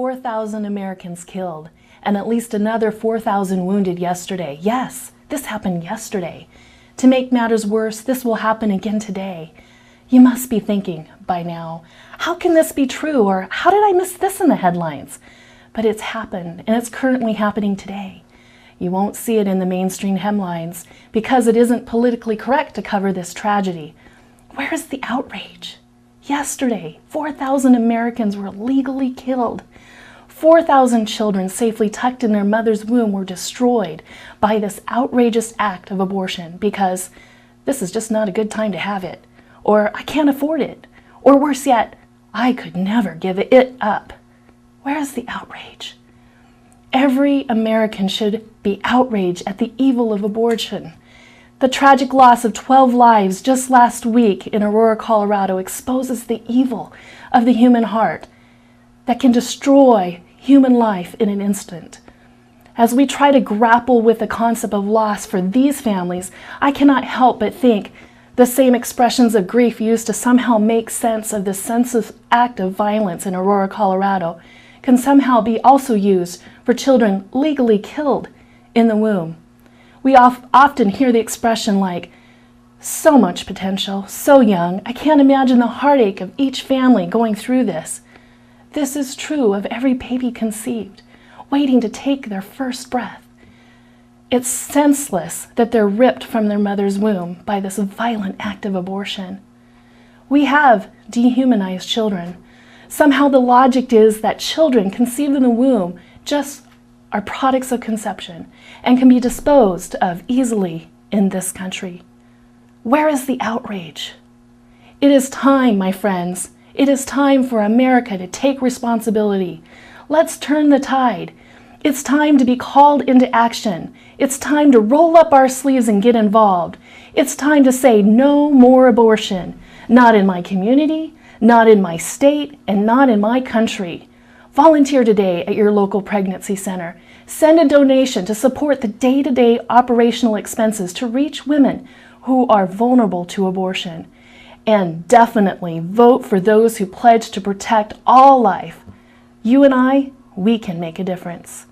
4,000 Americans killed and at least another 4,000 wounded yesterday. Yes, this happened yesterday. To make matters worse, this will happen again today. You must be thinking by now, how can this be true? Or how did I miss this in the headlines? But it's happened, and it's currently happening today. You won't see it in the mainstream headlines because it isn't politically correct to cover this tragedy. Where is the outrage? Yesterday, 4,000 Americans were legally killed. 4,000 children safely tucked in their mother's womb were destroyed by this outrageous act of abortion because this is just not a good time to have it, or I can't afford it, or worse yet, I could never give it up. Where is the outrage? Every American should be outraged at the evil of abortion. The tragic loss of 12 lives just last week in Aurora, Colorado exposes the evil of the human heart that can destroy human life in an instant. As we try to grapple with the concept of loss for these families, I cannot help but think the same expressions of grief used to somehow make sense of the senseless act of violence in Aurora, Colorado, can somehow be also used for children legally killed in the womb. We often hear the expression like, so much potential, so young, I can't imagine the heartache of each family going through this. This is true of every baby conceived, waiting to take their first breath. It's senseless that they're ripped from their mother's womb by this violent act of abortion. We have dehumanized children. Somehow the logic is that children conceived in the womb just are products of conception and can be disposed of easily in this country. Where is the outrage? It is time, my friends. It is time for America to take responsibility. Let's turn the tide. It's time to be called into action. It's time to roll up our sleeves and get involved. It's time to say no more abortion. Not in my community, not in my state, and not in my country. Volunteer today at your local pregnancy center. Send a donation to support the day-to-day operational expenses to reach women who are vulnerable to abortion. And definitely vote for those who pledge to protect all life. You and I, we can make a difference.